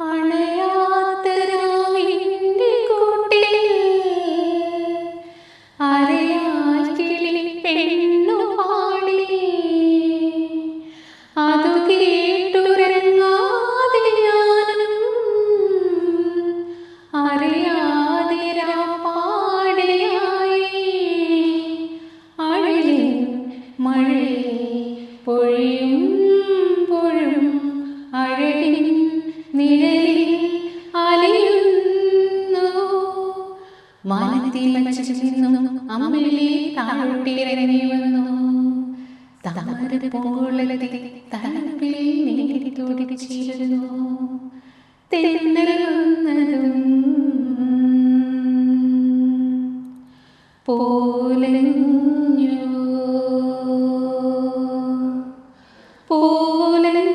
അണയാത്തരാവിന്റെ കൂട്ടിൽ അരയാൽ കിളി പെണ്ണു പാടി. അതു കേട്ടുറങ്ങാതെ ഞാനും അറിയാതെ രാപ്പാടിയായി. അഴലിൽ മഴയിൽ പൊഴിയും പൊഴും അഴകിൻ നിഴലിൽ അലയുന്നു. മാനത്തിൽ നിന്നും അമ്മിളി താഴോട്ടിറങ്ങി വന്നു. താമര പൂങ്കുളത്തിൽ തലപ്പിൽ നീട്ടി തുടിച്ചിരുന്നു. തെന്നൽ വന്നതും പോലഞ്ഞു പോലഞ്ഞതും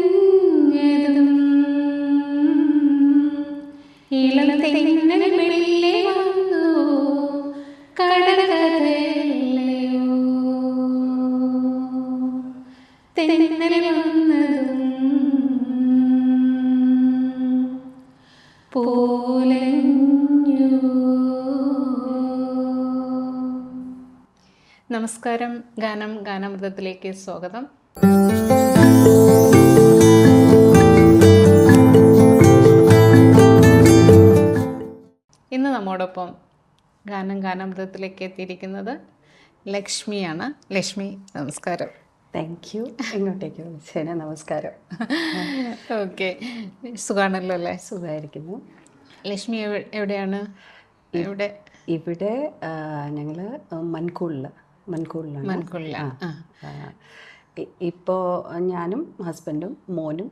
ഇളം തെന്നൽ മെല്ലെ വന്നു. കടകഥയല്ലയോ തെന്നൽ വന്നതും പോലഞ്ഞു. നമസ്കാരം. ഗാനാമൃതത്തിലേക്ക് സ്വാഗതം. ഇന്ന് നമ്മോടൊപ്പം ഗാനാമൃതത്തിലേക്ക് എത്തിയിരിക്കുന്നത് ലക്ഷ്മിയാണ്. ലക്ഷ്മി, നമസ്കാരം. Thank you. ഇങ്ങോട്ടേക്ക് വിളിച്ചതിന് നമസ്കാരം. ഓക്കെ, സുഖമാണല്ലോ അല്ലേ? സുഖമായിരിക്കുന്നു. ലക്ഷ്മി എവിടെയാണ്? ഇവിടെ ഞങ്ങൾ മൻകൂളിലാണ്. ഇപ്പോൾ ഞാനും ഹസ്ബൻഡും മോനും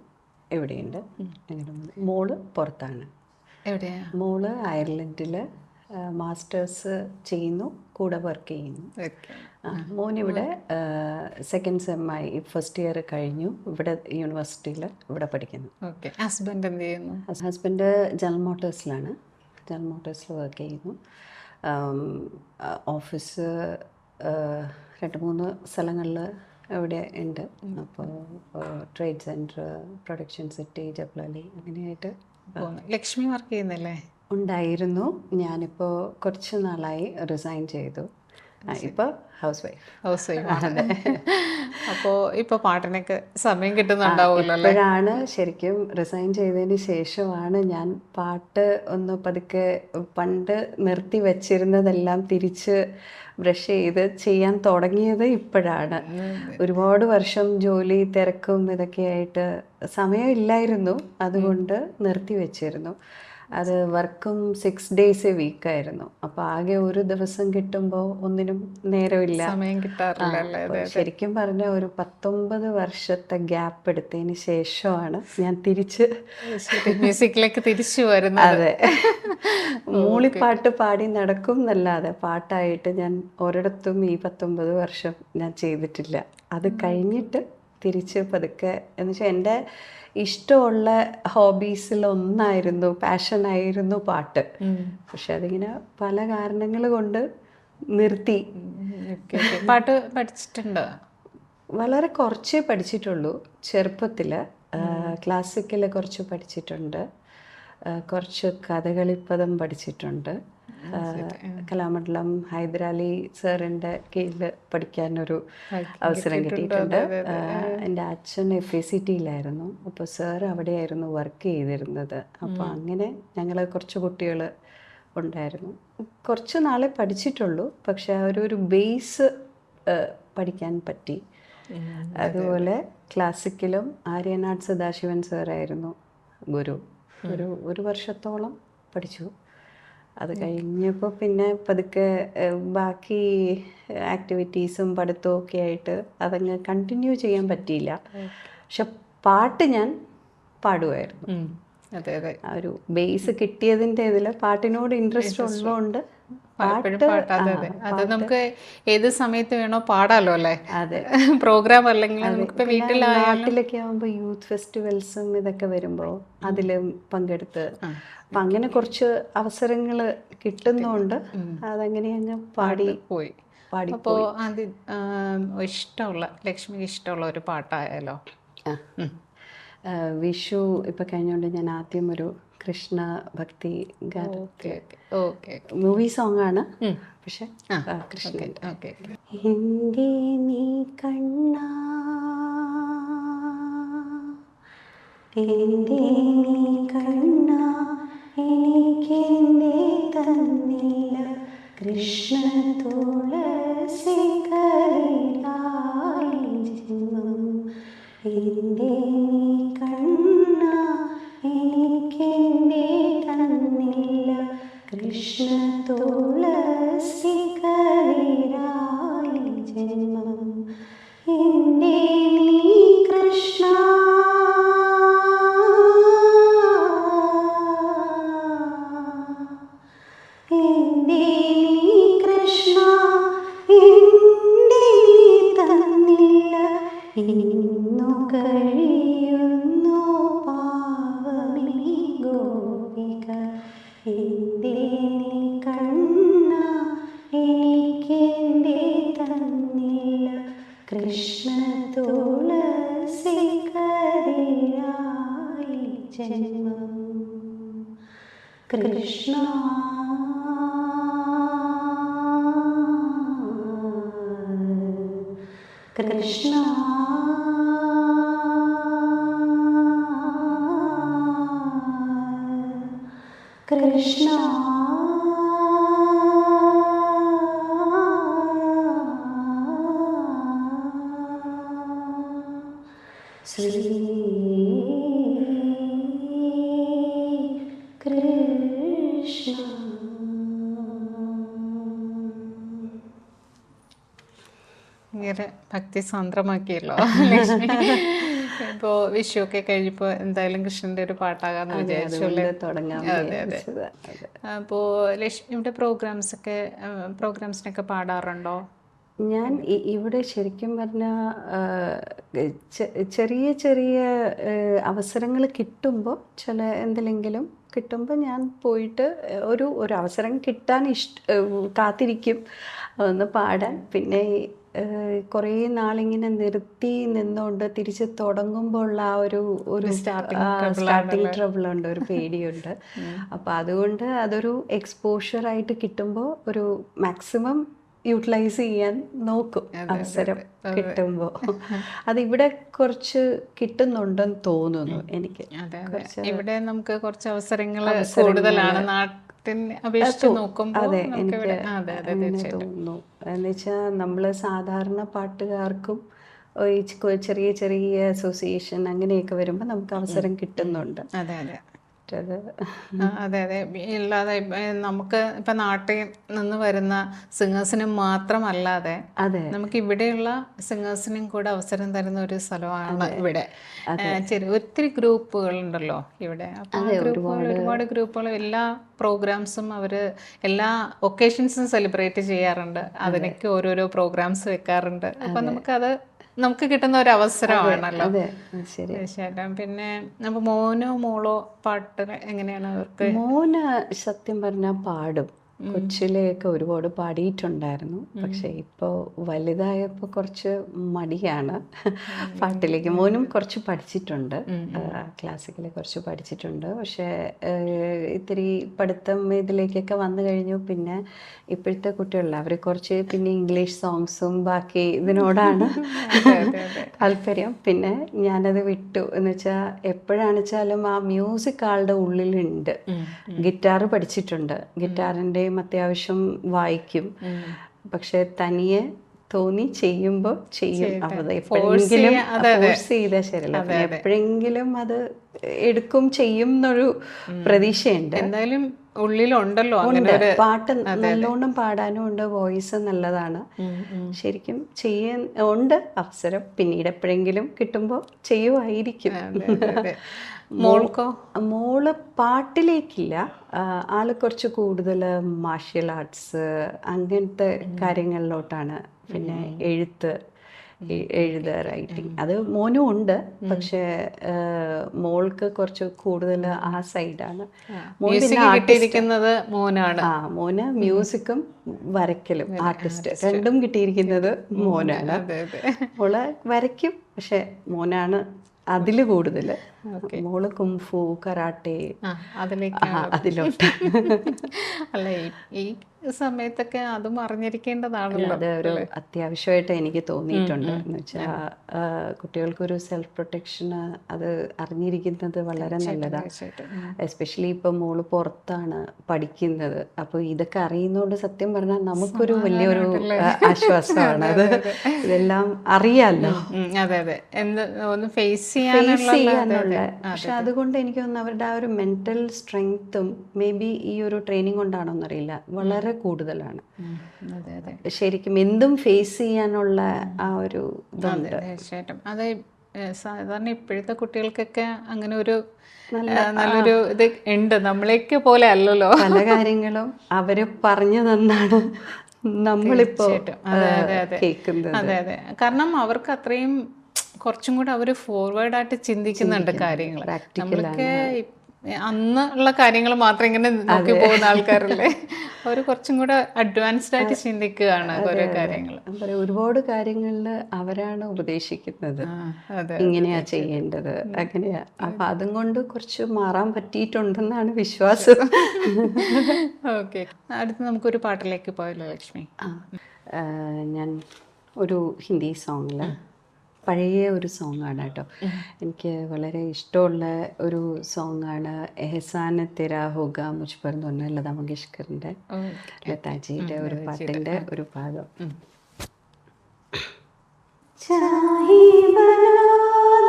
ഇവിടെയുണ്ട്. മോള് പുറത്താണ്. എവിടെയാ? മോള് അയർലൻഡിൽ മാസ്റ്റേഴ്സ് ചെയ്യുന്നു, കൂടെ വർക്ക് ചെയ്യുന്നു. മോനിവിടെ സെക്കൻഡ് സെമ്മായി ഫസ്റ്റ് ഇയർ കഴിഞ്ഞു. ഇവിടെ യൂണിവേഴ്സിറ്റിയിൽ ഇവിടെ പഠിക്കുന്നു. ഹസ്ബൻഡ് എന്ത് ചെയ്യുന്നു? ഹസ്ബൻഡ് ജനറൽ മോട്ടോഴ്സിൽ വർക്ക് ചെയ്യുന്നു. ഓഫീസ് 2-3 സ്ഥലങ്ങളിൽ ഇവിടെ ഉണ്ട്. അപ്പോൾ ട്രേഡ് സെൻറ്റർ, പ്രൊഡക്ഷൻ സിറ്റി, ജബ്ലാലി, അങ്ങനെയായിട്ട്. ലക്ഷ്മി വർക്ക് ചെയ്യുന്നില്ലേ? ഉണ്ടായിരുന്നു. ഞാനിപ്പോൾ കുറച്ച് നാളായി റിസൈൻ ചെയ്തു. ഇപ്പോൾ ഹൗസ് വൈഫ്. അതെ. അപ്പോൾ ഇപ്പോൾ പാട്ടിനൊക്കെ സമയം കിട്ടുന്നുണ്ടാവുമല്ലോ? ഇപ്പോഴാണ് ശരിക്കും റിസൈൻ ചെയ്തതിന് ശേഷമാണ് ഞാൻ പാട്ട് ഒന്ന് പതുക്കെ പണ്ട് നിർത്തി വച്ചിരുന്നതെല്ലാം തിരിച്ച് ബ്രഷ് ചെയ്ത് ചെയ്യാൻ തുടങ്ങിയത് ഇപ്പോഴാണ്. ഒരുപാട് വർഷം ജോലി തിരക്കും ഇതൊക്കെയായിട്ട് സമയമില്ലായിരുന്നു. അതുകൊണ്ട് നിർത്തി വെച്ചിരുന്നു. അത് വർക്കും 6 days a week ആയിരുന്നു. അപ്പോൾ ആകെ ഒരു ദിവസം കിട്ടുമ്പോൾ ഒന്നിനും നേരമില്ല, സമയം കിട്ടാറില്ല. ശരിക്കും പറഞ്ഞാൽ ഒരു 19 വർഷത്തെ ഗ്യാപ്പ് എടുത്തതിന് ശേഷമാണ് ഞാൻ തിരിച്ച് മ്യൂസിക്കിലേക്ക് തിരിച്ചു വരുന്നത്. അതെ, മൂളിപ്പാട്ട് പാടി നടക്കും എന്നല്ലാതെ പാട്ടായിട്ട് ഞാൻ ഒരിടത്തും ഈ 19 വർഷം ഞാൻ ചെയ്തിട്ടില്ല. അത് കഴിഞ്ഞിട്ട് തിരിച്ച് പതുക്കെ, എന്ന് വെച്ചാൽ എൻ്റെ ഇഷ്ടമുള്ള ഹോബീസിലൊന്നായിരുന്നു, പാഷനായിരുന്നു പാട്ട്. പക്ഷെ അതിങ്ങനെ പല കാരണങ്ങൾ കൊണ്ട് നിർത്തി. പാട്ട് പഠിച്ചിട്ടുണ്ടോ? വളരെ കുറച്ചേ പഠിച്ചിട്ടുള്ളൂ. ചെറുപ്പത്തിൽ ക്ലാസിക്കൽ കുറച്ച് പഠിച്ചിട്ടുണ്ട്, കുറച്ച് കഥകളിപ്പദം പഠിച്ചിട്ടുണ്ട്. കലാമണ്ഡലം ഹൈദരാലി സാറിൻ്റെ കീഴിൽ പഠിക്കാനൊരു അവസരം കിട്ടിയിട്ടുണ്ട്. എൻ്റെ അച്ഛൻ FACTയിലായിരുന്നു. അപ്പോൾ സാർ അവിടെയായിരുന്നു വർക്ക് ചെയ്തിരുന്നത്. അപ്പോൾ അങ്ങനെ ഞങ്ങൾ കുറച്ച് കുട്ടികൾ ഉണ്ടായിരുന്നു. കുറച്ച് നാളെ പഠിച്ചിട്ടുള്ളൂ, പക്ഷെ ഒരു ബേസ് പഠിക്കാൻ പറ്റി. അതുപോലെ ക്ലാസിക്കലും ആര്യനാട് സദാശിവൻ സാറായിരുന്നു ഗുരു. ഒരു വർഷത്തോളം പഠിച്ചു. അത് കഴിഞ്ഞപ്പോൾ പിന്നെ പതുക്കെ ബാക്കി ആക്ടിവിറ്റീസും പഠിത്തവും ഒക്കെ ആയിട്ട് അതങ്ങ് കണ്ടിന്യൂ ചെയ്യാൻ പറ്റിയില്ല. പക്ഷെ പാട്ട് ഞാൻ പാടുമായിരുന്നു. ആ ഒരു ബേസ് കിട്ടിയതിൻ്റെ ഇതിൽ പാട്ടിനോട് ഇൻട്രസ്റ്റ് ഉള്ളതുകൊണ്ട് അത് നമുക്ക് ഏത് സമയത്ത് വേണോ പാടാലോ അല്ലേ? അതെ, പ്രോഗ്രാം അല്ലെങ്കിൽ നാട്ടിലൊക്കെ ആകുമ്പോൾ യൂത്ത് ഫെസ്റ്റിവൽസും ഇതൊക്കെ വരുമ്പോൾ അതിലും പങ്കെടുത്ത് അപ്പം അങ്ങനെ കുറച്ച് അവസരങ്ങൾ കിട്ടുന്നതുകൊണ്ട് അതങ്ങനെ അങ്ങ് പോയി. അപ്പോൾ ഇഷ്ടമുള്ള ലക്ഷ്മിക്ക് ഇഷ്ടമുള്ള ഒരു പാട്ടായാലോ? വിഷു ഇപ്പം കഴിഞ്ഞുകൊണ്ട് ഞാൻ ആദ്യം ഒരു കൃഷ്ണ ഭക്തി ഓക്കെ ഓക്കെ മൂവി സോങ് ആണ്, പക്ഷെ കൃഷ്ണ ഓക്കെ എൻ്റെ നീ കണ്ണ എൻ്റെ നീ കണ്ണ എനിക്കെന്തേ തന്നില്ല കൃഷ്ണ തുളസി കൈലായി ജന്മം എൻ്റെ നീ കണ്ണ എനിക്കെന്തേ തന്നില്ല കൃഷ്ണ തുളസി കൈലായി ജന്മം എൻ്റെ നീ കൃഷ്ണ എൻ്റെ നീ കൃഷ്ണ എൻ്റെ നീ തന്നില്ല ഇന്നു കഴിയുന്നു പാവമീ ഗോപിക എൻ്റെ നീ കണ്ണ എനിക്കെന്തേ തന്നില്ല കൃഷ്ണ തുളസി കൈലായി ജന്മം കൃഷ്ണ കൃഷ്ണ കൃഷ്ണ ശ്രീ കൃഷ്ണ. ഭയങ്കര ഭക്തി സാന്ദ്രമാക്കിയല്ലോ ലക്ഷ്മി. ഇപ്പോൾ വിഷു ഒക്കെ കഴിഞ്ഞപ്പോൾ എന്തായാലും കൃഷ്ണന്റെ ഒരു പാട്ടാകാന്ന് വിചാരിച്ചു അല്ലേ? തുടങ്ങാൻ അതെ അതെ. അപ്പോൾ ലക്ഷ്മിയുടെ പ്രോഗ്രാംസിനൊക്കെ പാടാറുണ്ടോ? ഞാൻ ഇവിടെ ശരിക്കും പറഞ്ഞാൽ ചെറിയ ചെറിയ അവസരങ്ങൾ കിട്ടുമ്പോൾ എന്തിലെങ്കിലും കിട്ടുമ്പോൾ ഞാൻ പോയിട്ട് ഒരു അവസരം കിട്ടാൻ കാത്തിരിക്കും ഒന്ന് പാടാൻ. പിന്നെ കുറേ നാളിങ്ങനെ നിർത്തി നിന്നുകൊണ്ട് തിരിച്ച് തുടങ്ങുമ്പോൾ ഉള്ള ആ ഒരു സ്റ്റാർട്ടിങ് ട്രബിളുണ്ട്, ഒരു പേടിയുണ്ട്. അപ്പോൾ അതുകൊണ്ട് അതൊരു എക്സ്പോഷറായിട്ട് കിട്ടുമ്പോൾ ഒരു മാക്സിമം യൂട്ടിലൈസ് ചെയ്യാൻ നോക്കും അവസരം കിട്ടുമ്പോൾ. അതിവിടെ കുറച്ച് കിട്ടുന്നുണ്ടെന്ന് തോന്നുന്നു എനിക്ക്. ഇവിടെ നമുക്ക് കുറച്ച് അവസരങ്ങൾ കൂടുതലാണ് നാട്ടിനെ അപേക്ഷിച്ച് നോക്കുമ്പോൾ. അതെ, എനിക്ക് അങ്ങനെ തോന്നുന്നു. എന്നുവെച്ചാൽ നമ്മൾ സാധാരണ പാട്ടുകാർക്കും ചെറിയ ചെറിയ അസോസിയേഷൻ അങ്ങനെയൊക്കെ വരുമ്പോൾ നമുക്ക് അവസരം കിട്ടുന്നുണ്ട്. അതെ അതെ അതെ അതെ. ഇല്ലാതെ നമുക്ക് ഇപ്പം നാട്ടിൽ നിന്ന് വരുന്ന സിംഗേഴ്സിന് മാത്രമല്ലാതെ നമുക്ക് ഇവിടെയുള്ള സിംഗേഴ്സിനും കൂടെ അവസരം തരുന്ന ഒരു സ്ഥലമാണ് ഇവിടെ. ഒത്തിരി ഗ്രൂപ്പുകളുണ്ടല്ലോ ഇവിടെ. അപ്പം ഒരുപാട് ഗ്രൂപ്പുകൾ എല്ലാ പ്രോഗ്രാംസും അവർ എല്ലാ ഒക്കേഷൻസും സെലിബ്രേറ്റ് ചെയ്യാറുണ്ട്. അതിനൊക്കെ ഓരോരോ പ്രോഗ്രാംസ് വെക്കാറുണ്ട്. അപ്പം നമുക്ക് കിട്ടുന്ന ഒരു അവസരമാണല്ലോ. തീർച്ചയായിട്ടും. പിന്നെ അപ്പോൾ മോനോ മോളോ പാട്ട് എങ്ങനെയാണ് അവർക്ക്? മോന് സത്യം പറഞ്ഞാൽ പാടും. കൊച്ചിലെയൊക്കെ ഒരുപാട് പാടിയിട്ടുണ്ടായിരുന്നു. പക്ഷെ ഇപ്പോൾ വലുതായപ്പോൾ കുറച്ച് മടിയാണ് പാട്ടിലേക്ക്. മോനും കുറച്ച് പഠിച്ചിട്ടുണ്ട്, ക്ലാസിക്കൽ കുറച്ച് പഠിച്ചിട്ടുണ്ട്. പക്ഷേ ഇത്തിരി പഠിത്തം ഇതിലേക്കൊക്കെ വന്നു കഴിഞ്ഞു. പിന്നെ ഇപ്പോഴത്തെ കുട്ടികളിൽ അവർ കുറച്ച് പിന്നെ ഇംഗ്ലീഷ് സോങ്സും ബാക്കി ഇതിനോടാണ് താല്പര്യം. പിന്നെ ഞാനത് വിട്ടു. എന്ന് വെച്ചാൽ എപ്പോഴാണെച്ചാലും ആ മ്യൂസിക് ആളുടെ ഉള്ളിലുണ്ട്. ഗിറ്റാർ പഠിച്ചിട്ടുണ്ട്, ഗിറ്റാറിൻ്റെ അത്യാവശ്യം വായിക്കും. പക്ഷെ തനിയെ തോന്നി ചെയ്യുമ്പോൾ ചെയ്യും. അത് എപ്പോഴെങ്കിലും ഫോഴ്സ് ചെയ്താൽ ശരിയല്ല. എപ്പോഴെങ്കിലും അത് എടുക്കും ചെയ്യും എന്നൊരു പ്രതീക്ഷയുണ്ട്. എന്തായാലും ഉള്ളിലുണ്ടല്ലോ. പാട്ട് നല്ലോണം പാടാനും ഉണ്ട്, വോയിസ് നല്ലതാണ്. ശരിക്കും ഉണ്ട് അവസരം. പിന്നീട് എപ്പോഴെങ്കിലും കിട്ടുമ്പോൾ ചെയ്യുമായിരിക്കും. മോള് പാട്ടിലേക്കില്ല. ആള് കുറച്ച് കൂടുതൽ മാർഷ്യൽ ആർട്സ് അങ്ങനത്തെ കാര്യങ്ങളിലോട്ടാണ്. പിന്നെ എഴുത് റൈറ്റിംഗ് അത് മോനും ഉണ്ട്. പക്ഷെ മോൾക്ക് കുറച്ച് കൂടുതൽ ആ സൈഡാണ്. മോന് മ്യൂസിക്കും വരയ്ക്കലും ആർട്ടിസ്റ്റ് രണ്ടും കിട്ടിയിരിക്കുന്നത് മോനാണ്. മോള് വരയ്ക്കും, പക്ഷെ മോനാണ് അതിൽ കൂടുതൽ. മോള് കുംഫു, കരാട്ടെ അതിലോട്ട്. അല്ല ഈ സമയത്തൊക്കെ അതും അറിഞ്ഞിരിക്കേണ്ടതാണല്ലോ. അത് ഒരു അത്യാവശ്യമായിട്ട് എനിക്ക് തോന്നിയിട്ടുണ്ട്. എന്ന് വെച്ചാൽ കുട്ടികൾക്കൊരു സെൽഫ് പ്രൊട്ടക്ഷന് അത് അറിഞ്ഞിരിക്കുന്നത് വളരെ നല്ലതാണ്. എസ്പെഷ്യലി ഇപ്പം മോള് പുറത്താണ് പഠിക്കുന്നത്. അപ്പോൾ ഇതൊക്കെ അറിയുന്നതുകൊണ്ട് സത്യം പറഞ്ഞാൽ നമുക്കൊരു വലിയൊരു ആശ്വാസമാണ്. അത് ഇതെല്ലാം അറിയാമല്ലോ. അതെ അതെ, ഒന്ന് ഫേസ് ചെയ്യാനുള്ള. പക്ഷെ അതുകൊണ്ട് എനിക്ക് തോന്നുന്നു അവരുടെ ആ ഒരു മെന്റൽ സ്ട്രെങ്ത്തും മേ ബി ഈ ഒരു ട്രെയിനിങ് കൊണ്ടാണോന്നറിയില്ല, വളരെ കൂടുതലാണ്. ശരിക്കും എന്തും ഫേസ് ചെയ്യാനുള്ള ആ ഒരു ഇതുണ്ട്. തീർച്ചയായിട്ടും. അതെ, സാധാരണ ഇപ്പോഴത്തെ കുട്ടികൾക്കൊക്കെ അങ്ങനെ ഒരു നല്ലൊരു ഇത് ഉണ്ട്, നമ്മളേക്ക് പോലെ അല്ലല്ലോ. പല കാര്യങ്ങളും അവര് പറഞ്ഞു തന്നാണ് നമ്മളിപ്പോ കേൾക്കുന്നത്. അതെ അതെ, കാരണം അവർക്ക് അത്രയും കുറച്ചും കൂടെ അവർ ഫോർവേഡായിട്ട് ചിന്തിക്കുന്നുണ്ട് കാര്യങ്ങൾ. നമ്മൾക്ക് അന്ന് ഉള്ള കാര്യങ്ങൾ മാത്രം ഇങ്ങനെ നോക്കി പോകുന്ന ആൾക്കാരല്ലേ, അവർ കുറച്ചും കൂടെ അഡ്വാൻസ്ഡ് ആയിട്ട് ചിന്തിക്കുകയാണ് ഓരോ കാര്യങ്ങൾ. ഒരുപാട് കാര്യങ്ങളിൽ അവരാണ് ഉപദേശിക്കുന്നത്, ഇങ്ങനെയാ ചെയ്യേണ്ടത്, അങ്ങനെയാ. അപ്പൊ അതും കൊണ്ട് കുറച്ച് മാറാൻ പറ്റിയിട്ടുണ്ടെന്നാണ് വിശ്വാസം. ഓക്കെ, അടുത്ത് നമുക്കൊരു പാട്ടിലേക്ക് പോയല്ലോ ലക്ഷ്മി. ഞാൻ ഒരു ഹിന്ദി സോങ്ങില്, പഴയ ഒരു സോങ്ങാണ് കേട്ടോ, എനിക്ക് വളരെ ഇഷ്ടമുള്ള ഒരു സോങ്ങാണ്. എഹ്സാൻ തെരാ ഹോഗാ മുझ पर എന്ന് പറഞ്ഞ ലതാ മങ്കേഷ്കറിൻ്റെ, ലതാജിയുടെ ഒരു പാട്ടിൻ്റെ ഒരു ഭാഗം. ചാഹേ ബനാ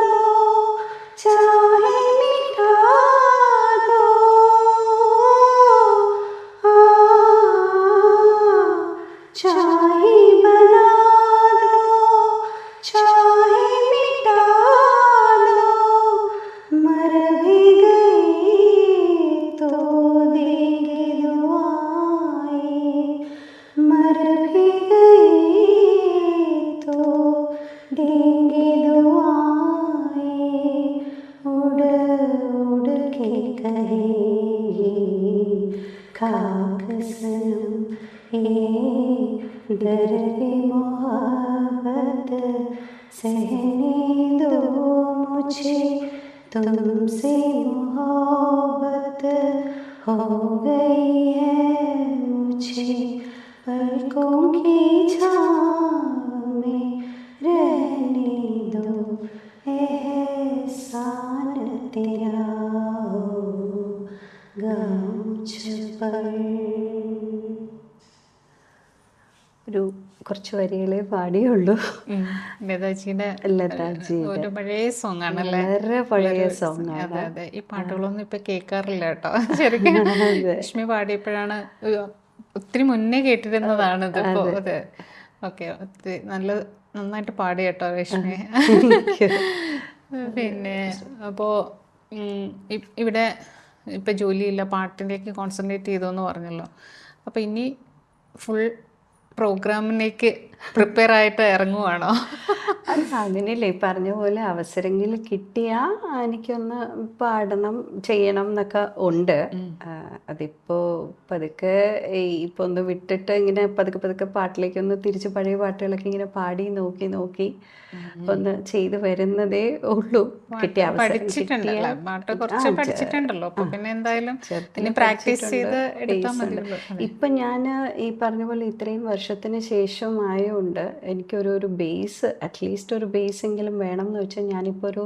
ദോ ചാഹേ മിഠാ ദോ, ചാഹേ ബനാ ദോ चाहे मिटा दो, मर भी गई तो देंगे दुआएं, मर भी गई तो देंगे दुआएं, उड़ उड़ के कहेंगे खाक सनम ये दर्द मोहब्बत सहने दो मुझे, तुमसे मोहब्बत हो गई है मुझे, पलकों की छाँव में रहने दो, एहसान तेरा होगा मुझ पर. ഒരു കുറച്ച് വരികളെ പാടിയുള്ളൂ. ലതാജിയുടെ ഒരു പഴയ സോങ് ആണല്ലേ, വളരെ പഴയ സോങ്. അതെ അതെ, ഈ പാട്ടുകളൊന്നും ഇപ്പൊ കേൾക്കാറില്ല കേട്ടോ. ശരിക്കും ലക്ഷ്മി പാടിയപ്പോഴാണ്, ഒത്തിരി മുന്നേ കേട്ടിരുന്നതാണ് ഇതിപ്പോ. അതെ, ഓക്കെ, ഒത്തിരി നന്നായിട്ട് പാടി കേട്ടോ ലക്ഷ്മി. പിന്നെ അപ്പോൾ ഇവിടെ ഇപ്പം ജോലിയില്ല, പാട്ടിലേക്ക് കോൺസെൻട്രേറ്റ് ചെയ്തോന്ന് പറഞ്ഞല്ലോ. അപ്പോൾ ഇനി ഫുൾ പ്രോഗ്രാമിലേക്ക് പ്രിപ്പയർ ആയിട്ട് ഇറങ്ങുവാണോ? അങ്ങനെയല്ലേ, ഈ പറഞ്ഞ പോലെ അവസരങ്ങൾ കിട്ടിയാൽ എനിക്കൊന്ന് പാടണം ചെയ്യണം എന്നൊക്കെ ഉണ്ട്. അതിപ്പോൾ പതുക്കെ ഇപ്പോൾ ഒന്ന് വിട്ടിട്ട് ഇങ്ങനെ പതുക്കെ പാട്ടിലേക്കൊന്ന് തിരിച്ച് പഴയ പാട്ടുകളൊക്കെ ഇങ്ങനെ പാടി നോക്കി ഒന്ന് ചെയ്തു വരുന്നതേ ഉള്ളൂ. കിട്ടിയ പഠിച്ചിട്ടുണ്ടല്ലോ, പാട്ട് കുറച്ച് പഠിച്ചിട്ടുണ്ടല്ലോ, അപ്പൊ പിന്നെ എന്തായാലും പ്രാക്ടീസ് ചെയ്ത് എടുത്താൽ മതിയല്ലോ. ഇപ്പം ഞാൻ ഈ പറഞ്ഞ പോലെ ഇത്രയും വർഷത്തിന് ശേഷമായതുകൊണ്ട് എനിക്കൊരു ബേസ്, അറ്റ്ലീസ്റ്റ് ഒരു ബേസ് എങ്കിലും വേണം എന്ന് വെച്ചാൽ ഞാനിപ്പോൾ ഒരു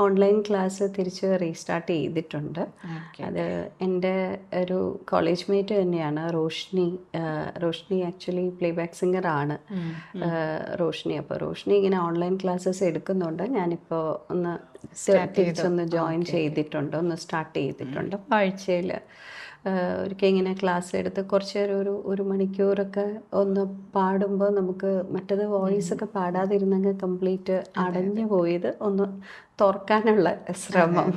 ഓൺലൈൻ ക്ലാസ് തിരിച്ച് റീസ്റ്റാർട്ട് ചെയ്തിട്ടുണ്ട്. അത് എൻ്റെ ഒരു കോളേജ് മേറ്റ് തന്നെയാണ്, റോഷ്നി ആക്ച്വലി പ്ലേബാക്ക് സിംഗർ ആണ് റോഷ്നി. അപ്പോൾ റോഷ്നി ഇങ്ങനെ ഓൺലൈൻ ക്ലാസ്സസ് എടുക്കുന്നുണ്ട്. ഞാനിപ്പോൾ ഒന്ന് തിരിച്ചൊന്ന് ജോയിൻ ചെയ്തിട്ടുണ്ട്, ഒന്ന് സ്റ്റാർട്ട് ചെയ്തിട്ടുണ്ട്. ആഴ്ചയിൽ ഒരിക്കൽ ഇങ്ങനെ ക്ലാസ് എടുത്ത് കുറച്ച് നേരം ഒരു മണിക്കൂറൊക്കെ ഒന്ന് പാടുമ്പോൾ നമുക്ക് മറ്റത് വോയിസൊക്കെ പാടാതിരുന്നെങ്കിൽ കംപ്ലീറ്റ് അടഞ്ഞു പോയത് ഒന്ന് തുറക്കാനുള്ള ശ്രമം.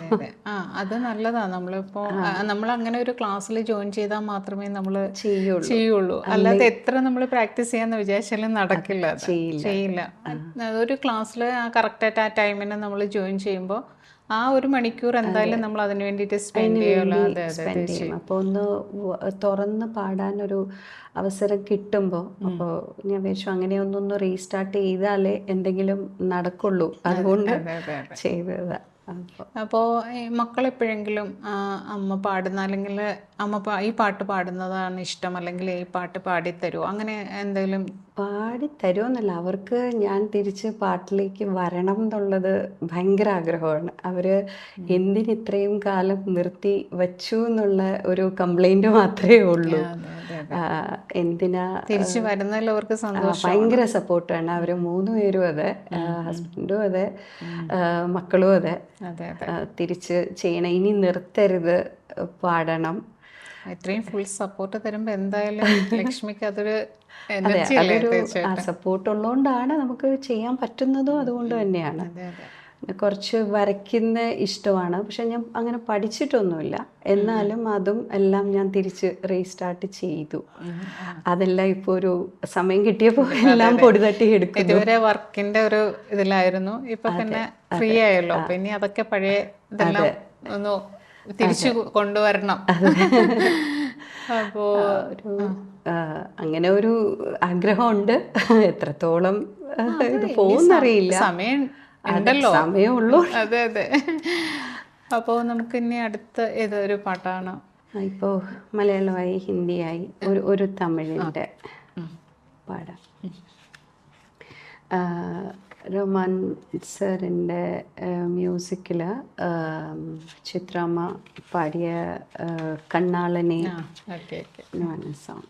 അത് നല്ലതാണ്. നമ്മളിപ്പോൾ നമ്മൾ അങ്ങനെ ഒരു ക്ലാസ്സിൽ ജോയിൻ ചെയ്താൽ മാത്രമേ നമ്മൾ ചെയ്യുള്ളൂ. അല്ലാതെ എത്ര നമ്മൾ പ്രാക്ടീസ് ചെയ്യാന്ന് വിചാരിച്ചാലും നടക്കില്ല, ചെയ്യില്ല. അതൊരു ക്ലാസ്സിൽ കറക്റ്റായിട്ട് ആ ടൈമിന് നമ്മൾ ജോയിൻ ചെയ്യുമ്പോൾ ആ 1 മണിക്കൂർ എന്തായാലും നമ്മൾ അതിന് വേണ്ടിയിട്ട് സ്പെൻഡ് ചെയ്യുമല്ലോ. അതെ അതെ സ്പെൻഡ് ചെയ്യും. അപ്പോൾ ഒന്ന് തുറന്ന് പാടാനൊരു അവസരം കിട്ടുമ്പോൾ അപ്പോൾ ഞാൻ വിചാരിച്ചു അങ്ങനെ ഒന്നൊന്ന് റീസ്റ്റാർട്ട് ചെയ്താലേ എന്തെങ്കിലും നടക്കുള്ളൂ, അതുകൊണ്ട് അതെ അതെ അതെ. ചെയ്തതാണ്. അപ്പോൾ അപ്പോൾ മക്കളെപ്പോഴെങ്കിലും അമ്മ പാടുന്ന അല്ലെങ്കിൽ ഈ പാട്ട് പാടുന്നതാണ് ഇഷ്ടം, അല്ലെങ്കിൽ ഈ പാട്ട് പാടിത്തരുമോ, അങ്ങനെ എന്തെങ്കിലും? പാടിത്തരുമെന്നല്ല, അവർക്ക് ഞാൻ തിരിച്ച് പാട്ടിലേക്ക് വരണം എന്നുള്ളത് ഭയങ്കര ആഗ്രഹമാണ്. അവർ എന്തിനിത്രയും കാലം നിർത്തി വച്ചു എന്നുള്ള ഒരു കംപ്ലൈൻറ്റ് മാത്രമേ ഉള്ളൂ. അതെ അതെ അതെ. എന്തിനാ തിരിച്ചു വരുന്നതിൽ അവർക്ക് സന്തോഷം. ഭയങ്കര സപ്പോർട്ടാണ്. അവർ 3 പേരും അതെ, ഹസ്ബൻഡും അതെ, മക്കളും അതെ. അതെ അതെ. തിരിച്ച് ചെയ്യണം, ഇനി നിർത്തരുത്, പാടണം. ഇത്രയും ഫുൾ സപ്പോർട്ട് തരുമ്പോൾ എന്തായാലും ലക്ഷ്മിക്ക് അതൊരു എനർജി അല്ലേ? തീർച്ചയായിട്ടും. സപ്പോർട്ട് ഉള്ളതുകൊണ്ടാണ് നമുക്ക് ചെയ്യാൻ പറ്റുന്നതും അതുകൊണ്ട് തന്നെയാണ്. അതെ അതെ. കുറച്ച് വരയ്ക്കുന്ന ഇഷ്ടമാണ്, പക്ഷെ ഞാൻ അങ്ങനെ പഠിച്ചിട്ടൊന്നുമില്ല. എന്നാലും അതും എല്ലാം ഞാൻ തിരിച്ച് റീസ്റ്റാർട്ട് ചെയ്തു. അതെല്ലാം ഇപ്പോൾ ഒരു സമയം കിട്ടിയപ്പോൾ എല്ലാം പൊടി തട്ടി എടുക്കും. ഇതുവരെ വർക്കിന്റെ ഒരു ഇതിലായിരുന്നു, ഇപ്പൊ പിന്നെ ഫ്രീ ആയല്ലോ, പിന്നെ അതൊക്കെ പഴയ ഇതെല്ലാം ഒന്ന് തിരിച്ചു കൊണ്ടുവരണം. അപ്പോ അങ്ങനെ ഒരു ആഗ്രഹമുണ്ട്. എത്രത്തോളം ഇത് പോകുന്നറിയില്ല, സമയം ഉണ്ടല്ലോ, സമയമുള്ളൂ. അതെ അതെ. അപ്പോൾ നമുക്ക് ഇനി അടുത്ത ഏതൊരു പാട്ടാണ്? ഇപ്പോൾ മലയാളമായി ഹിന്ദിയായി ഒരു തമിഴിൻ്റെ പാടാം. റഹ്മാൻ സാറിൻ്റെ മ്യൂസിക്കിൽ ചിത്രാമ്മ പാടിയ കണ്ണാളനെ സോങ്.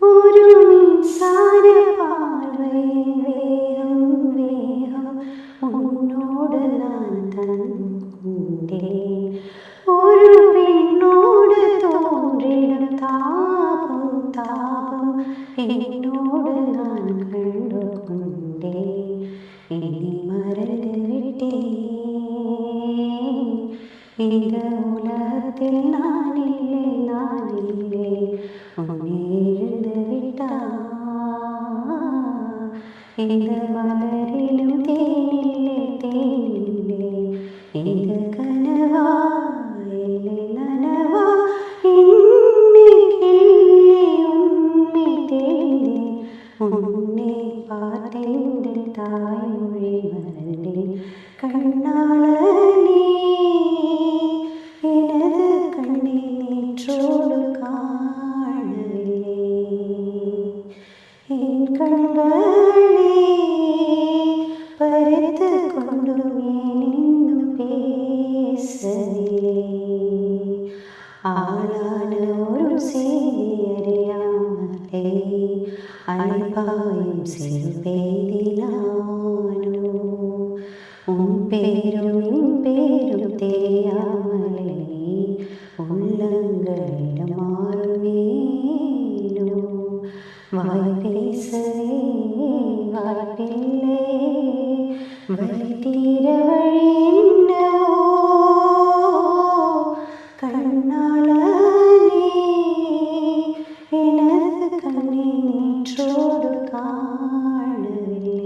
ഒരു നിസ്സാര പാർവൈ വേഗം വേഗം ഉന്നോട് ഞാൻ തന്നേ, ഒരു പെണ്ണോട് തോന്നിടും താപം താപം എന്നോട് ഞാൻ കണ്ടുകൊണ്ടേ, ഇനി മറന്നു വിട്ടേ ഇത് ഉലകത്തിൽ നാനില്ലേ നാനില്ലേ ഒന്നെഴുതു വിട്ടാ, ഇത് മലരിലും തേനില്ലേ തേനില്ലേ ഇത് കനവായില്ലേ നനവാ, ഉമ്മി തേനെ ഉന്നെ പാട്ടെൻ്റെ തായ്മൊഴി മരണ്ടേ, കണ്ണാളനേ எனது கண்ணை நேற்றோடு காணவில்லை, என் கண்களே பறித்து கொண்டு ஏன் இன்னும் பேசவில்லை, ஆளான ஒரு செய்தி அறியாமலே அலைபாயும் சிறு பெய்தினானோ, உன் பேரும் என் பேரும் தெரியாமலே உள்ளங்களிடம் மாறுவேனோ, வாய் பேசவே வாய்ப்பில்லை, வழி தீர வழி என்னவோ, கண்ணாளனே எனது கண்ணை நேற்றோடு காணவில்லை,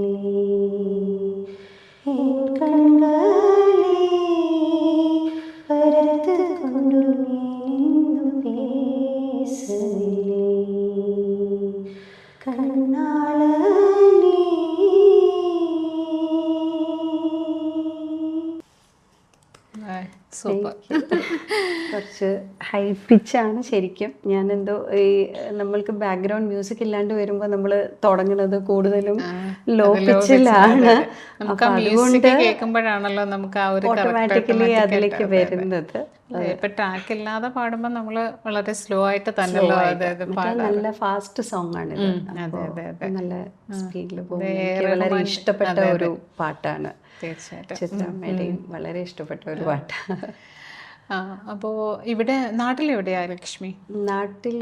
என் கண்களே பறித்து கொண்டு இன்னும் பேசவில்லை, കണ്ണാളനേ. സൂപ്പർ. കുറച്ച് ഹൈ പിച്ചാണ് ശരിക്കും. ഞാനെന്തോ ഈ നമ്മൾക്ക് ബാക്ക്ഗ്രൗണ്ട് മ്യൂസിക് ഇല്ലാണ്ട് വരുമ്പോൾ നമ്മൾ തുടങ്ങുന്നത് കൂടുതലും ലോ പിച്ചിലാണ്. നമുക്ക് ആ മ്യൂസിക് കേൾക്കുമ്പോഴാണല്ലോ നമുക്ക് ആ ഒരു ഓട്ടോമാറ്റിക്കലി അതിലേക്ക് വരുന്നത്. ഇപ്പൊ ട്രാക്ക് ഇല്ലാതെ പാടുമ്പോ നമ്മള് വളരെ സ്ലോ ആയിട്ട് തന്നെയല്ലോ നല്ല ഫാസ്റ്റ് സോങ് ആണ്. നല്ല സ്പീഡിൽ പോകുന്നത് വളരെ ഇഷ്ടപ്പെട്ട ഒരു പാട്ടാണ്. തീർച്ചയായിട്ടും ചിത്രമ്മയുടെയും വളരെ ഇഷ്ടപ്പെട്ട ഒരു പാട്ടാണ്. അപ്പോൾ ഇവിടെ നാട്ടിലെവിടെയാ ലക്ഷ്മി? നാട്ടിൽ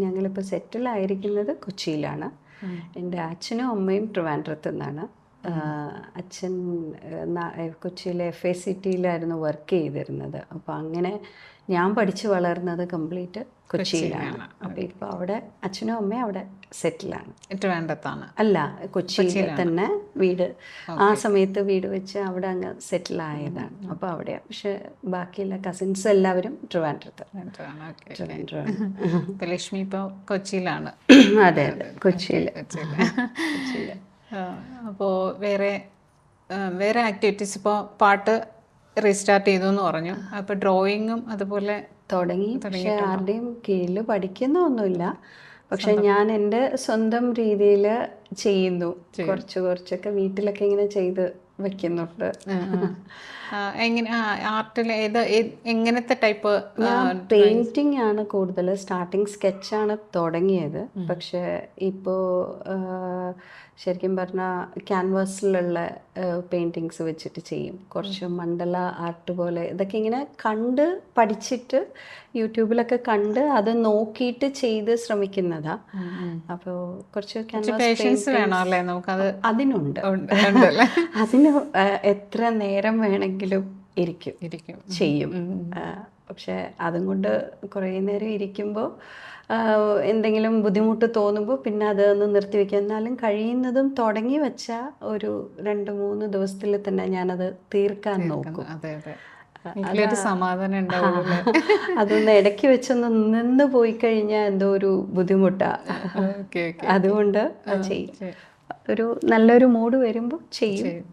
ഞങ്ങളിപ്പോൾ സെറ്റിലായിരിക്കുന്നത് കൊച്ചിയിലാണ്. എൻ്റെ അച്ഛനും അമ്മയും ട്രിവാൻഡ്രത്തു നിന്നാണ്. അച്ഛൻ കൊച്ചിയിലെ FACT വർക്ക് ചെയ്തിരുന്നത്. അപ്പോൾ അങ്ങനെ ഞാൻ പഠിച്ചു വളർന്നത് കംപ്ലീറ്റ് കൊച്ചിയിലാണ്. അപ്പോൾ ഇപ്പോൾ അവിടെ അച്ഛനും അമ്മയും അവിടെ സെറ്റിലാണ്. ട്രിവാൻഡ്രത്താണ്? അല്ല, കൊച്ചിയിൽ തന്നെ വീട്. ആ സമയത്ത് വീട് വെച്ച് അവിടെ അങ്ങ് സെറ്റിലായതാണ്. അപ്പോൾ അവിടെയാണ്. പക്ഷെ ബാക്കിയുള്ള കസിൻസ് എല്ലാവരും ട്രിവാൻഡ്രത്ത്. ലക്ഷ്മി ഇപ്പോൾ കൊച്ചിയിലാണ്. അതെ അതെ, കൊച്ചിയിൽ. അപ്പോൾ വേറെ ആക്ടിവിറ്റീസ്, ഇപ്പോൾ പാട്ട് റീസ്റ്റാർട്ട് ചെയ്തു എന്ന് പറഞ്ഞു. അപ്പോൾ ഡ്രോയിങ്ങും അതുപോലെ തുടങ്ങി. പക്ഷെ ആരുടെയും കീഴിൽ പഠിക്കുന്നൊന്നുമില്ല. പക്ഷെ ഞാൻ എൻ്റെ സ്വന്തം രീതിയിൽ ചെയ്യുന്നു. കുറച്ചൊക്കെ വീട്ടിലൊക്കെ ഇങ്ങനെ ചെയ്ത് വെക്കുന്നുണ്ട്. എങ്ങനെ ആർട്ടിൽ എങ്ങനത്തെ ടൈപ്പ്? പെയിന്റിംഗ് ആണ് കൂടുതൽ. സ്റ്റാർട്ടിങ് സ്കെച്ചാണ് തുടങ്ങിയത്. പക്ഷെ ഇപ്പോൾ ശരിക്കും പറഞ്ഞാൽ ക്യാൻവാസിലുള്ള പെയിൻറ്റിങ്സ് വെച്ചിട്ട് ചെയ്യും. കുറച്ച് മണ്ഡല ആർട്ട് പോലെ ഇതൊക്കെ ഇങ്ങനെ കണ്ട് പഠിച്ചിട്ട് യൂട്യൂബിലൊക്കെ കണ്ട് അത് നോക്കിയിട്ട് ചെയ്ത് ശ്രമിക്കുന്നതാ. അപ്പോൾ കുറച്ച് ക്യാൻവാസ് വേണമല്ലേ നമുക്കത്? അതിനുണ്ട്. അതിന് എത്ര നേരം വേണമെങ്കിലും ഇരിക്കും ചെയ്യും. പക്ഷെ അതും കൊണ്ട് കുറേ നേരം ഇരിക്കുമ്പോൾ എന്തെങ്കിലും ബുദ്ധിമുട്ട് തോന്നുമ്പോൾ പിന്നെ അതൊന്ന് നിർത്തിവെക്കുക. എന്നാലും കഴിയുന്നതും തുടങ്ങി വെച്ചാൽ ഒരു 2-3 ദിവസത്തിൽ തന്നെ ഞാനത് തീർക്കാൻ നോക്കും. സമാധാനം അതൊന്ന് ഇടയ്ക്ക് വെച്ചൊന്ന് നിന്ന് പോയി കഴിഞ്ഞാൽ എന്തോ ഒരു ബുദ്ധിമുട്ടാണ്. അതുകൊണ്ട് ചെയ്യും. നല്ലൊരു മൂഡ് വരുമ്പോൾ ചെയ്യും.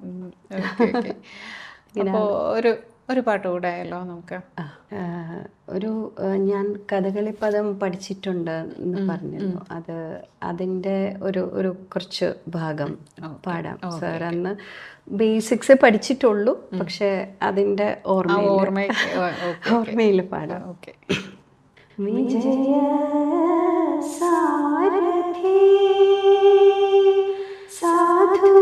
ഒരു പാട്ട് കൂടെ ആയല്ലോ നമുക്ക്. ഞാൻ കഥകളി പദം പഠിച്ചിട്ടുണ്ട് എന്ന് പറഞ്ഞിരുന്നു. അതിൻ്റെ ഒരു കുറച്ച് ഭാഗം പാടാം സാർ. അന്ന് ബേസിക്സ് പഠിച്ചിട്ടുള്ളൂ, പക്ഷെ അതിൻ്റെ ഓർമ്മയിൽ പാടാം. വിജയ സാരഥി സാധു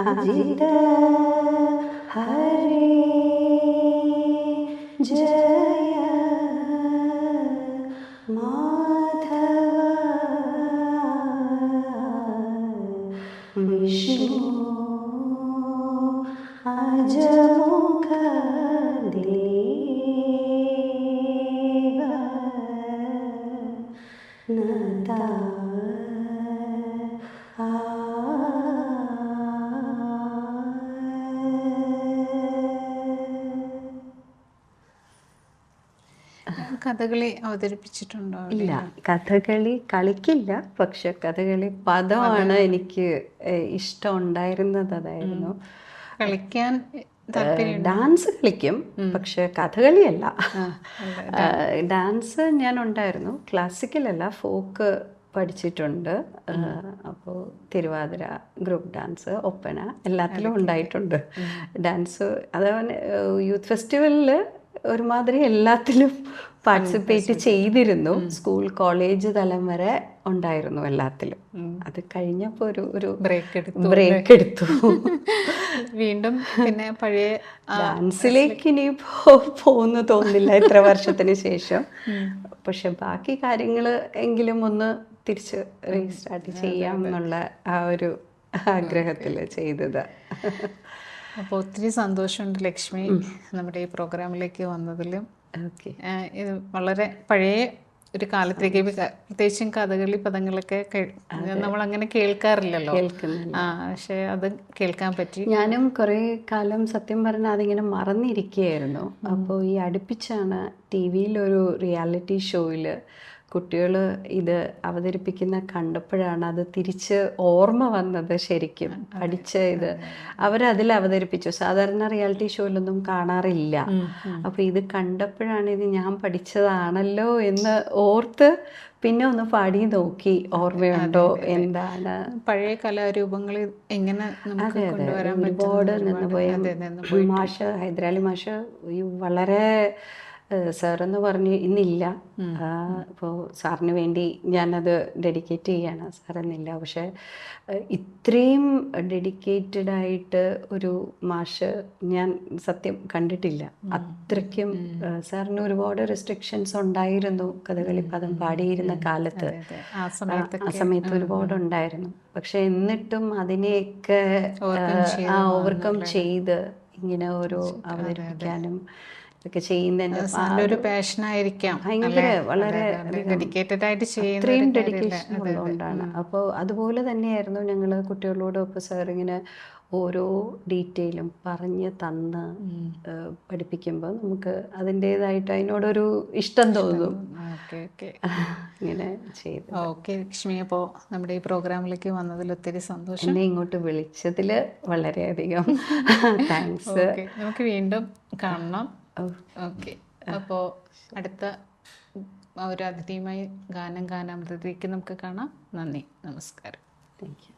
അജിത ഹരേ ജയ മാധവ വിഷ്ണു അജമുഖ ദേവ നദാ കഥകളി അവതരിപ്പിച്ചിട്ടുണ്ടോ? ഇല്ല, കഥകളി കളിക്കില്ല. പക്ഷെ കഥകളി പദമാണ് എനിക്ക് ഇഷ്ടം ഉണ്ടായിരുന്നത്. അതായിരുന്നു കളിക്കാൻ. ഡാൻസ് കളിക്കും, പക്ഷെ കഥകളിയല്ല. ഡാൻസ് ഞാൻ ഉണ്ടായിരുന്നു. ക്ലാസിക്കലല്ല, ഫോക്ക് പഠിച്ചിട്ടുണ്ട്. അപ്പോൾ തിരുവാതിര, ഗ്രൂപ്പ് ഡാൻസ്, ഒപ്പന എല്ലാത്തിലും ഉണ്ടായിട്ടുണ്ട്. ഡാൻസ് അതേപോലെ യൂത്ത് ഫെസ്റ്റിവലിൽ ഒരുമാതിരി എല്ലാത്തിലും പാർട്ടിസിപ്പേറ്റ് ചെയ്തിരുന്നു. സ്കൂൾ കോളേജ് തലം വരെ ഉണ്ടായിരുന്നു എല്ലാത്തിലും. അത് കഴിഞ്ഞപ്പോൾ ഒരു ബ്രേക്ക് എടുത്തു. വീണ്ടും പിന്നെ പഴയ ഡാൻസിലേക്ക് ഇനി പോകുന്നു തോന്നില്ല ഇത്ര വർഷത്തിന് ശേഷം. പക്ഷെ ബാക്കി കാര്യങ്ങൾ എങ്കിലും ഒന്ന് തിരിച്ച് റീസ്റ്റാർട്ട് ചെയ്യാം എന്നുള്ള ആ ഒരു ആഗ്രഹത്തിൽ ചെയ്തത്. അപ്പോൾ ഒത്തിരി സന്തോഷമുണ്ട് ലക്ഷ്മി നമ്മുടെ ഈ പ്രോഗ്രാമിലേക്ക് വന്നതിലും. ഇത് വളരെ പഴയ ഒരു കാലത്തേക്ക് പ്രത്യേകിച്ചും കഥകളി പദങ്ങളൊക്കെ നമ്മൾ അങ്ങനെ കേൾക്കാറില്ലല്ലോ. പക്ഷെ അത് കേൾക്കാൻ പറ്റി. ഞാനും കുറേ കാലം സത്യം പറഞ്ഞാൽ അതിങ്ങനെ മറന്നിരിക്കുകയായിരുന്നു. അപ്പോൾ ഈ അടുപ്പിച്ചാണ് ടി വിയിലൊരു റിയാലിറ്റി ഷോയിൽ കുട്ടികൾ ഇത് അവതരിപ്പിക്കുന്ന കണ്ടപ്പോഴാണ് അത് തിരിച്ച് ഓർമ്മ വന്നത്. ശരിക്കും പഠിച്ച ഇത് അവരതിൽ അവതരിപ്പിച്ചു. സാധാരണ റിയാലിറ്റി ഷോയിലൊന്നും കാണാറില്ല. അപ്പോൾ ഇത് കണ്ടപ്പോഴാണ് ഇത് ഞാൻ പഠിച്ചതാണല്ലോ എന്ന് ഓർത്ത് പിന്നെ ഒന്ന് പാടി നോക്കി, ഓർമ്മയുണ്ടോ എന്താണ് പഴയ കലാരൂപങ്ങൾ എങ്ങനെ നമുക്ക് കൊണ്ടുവരാൻ ഒരുപാട് നിന്നുപോയ മാഷ്, ഹൈദരാലി മാഷ് വളരെ സാറെന്ന് പറഞ്ഞ് ഇന്നില്ല. അപ്പോൾ സാറിന് വേണ്ടി ഞാനത് ഡെഡിക്കേറ്റ് ചെയ്യാണ്. സാറെന്നില്ല, പക്ഷെ ഇത്രയും ഡെഡിക്കേറ്റഡ് ആയിട്ട് ഒരു മാഷ് ഞാൻ സത്യം കണ്ടിട്ടില്ല. അത്രയ്ക്കും സാറിന് ഒരുപാട് റെസ്ട്രിക്ഷൻസ് ഉണ്ടായിരുന്നു കഥകളി പദം പാടിയിരുന്ന കാലത്ത്. ആ സമയത്ത് ഒരുപാടുണ്ടായിരുന്നു. പക്ഷെ എന്നിട്ടും അതിനെയൊക്കെ ഓവർകം ചെയ്ത് ഇങ്ങനെ ഓരോ അവതരിപ്പിക്കാനും ഒക്കെ ചെയ്യുന്നതിന്റെ ഒരു പാഷനായിരിക്കാം. ഭയങ്കര വളരെ ഡെഡിക്കേറ്റഡ് ആയിട്ട് അത്രയും ഡെഡിക്കേഷൻ ഉള്ളതുകൊണ്ടാണ്. അപ്പോൾ അതുപോലെ തന്നെയായിരുന്നു ഞങ്ങൾ കുട്ടികളോടൊപ്പം സാർ ഇങ്ങനെ ഓരോ ഡീറ്റെയിലും പറഞ്ഞ് തന്ന് പഠിപ്പിക്കുമ്പോൾ നമുക്ക് അതിൻ്റേതായിട്ട് അതിനോടൊരു ഇഷ്ടം തോന്നും. ഇങ്ങനെ ചെയ്തു. ഓക്കെ ലക്ഷ്മി, അപ്പോൾ നമ്മുടെ ഈ പ്രോഗ്രാമിലേക്ക് വന്നതിൽ ഒത്തിരി സന്തോഷം. എന്നെ ഇങ്ങോട്ട് വിളിച്ചതിൽ വളരെയധികം താങ്ക്സ്. നമുക്ക് വീണ്ടും കാണണം. ഓക്കെ, അപ്പോൾ അടുത്ത ഒരു അതിഥിയുമായി ഗാനം കാണാമൃതത്തിലേക്ക് നമുക്ക് കാണാം. നന്ദി, നമസ്കാരം. Thank you.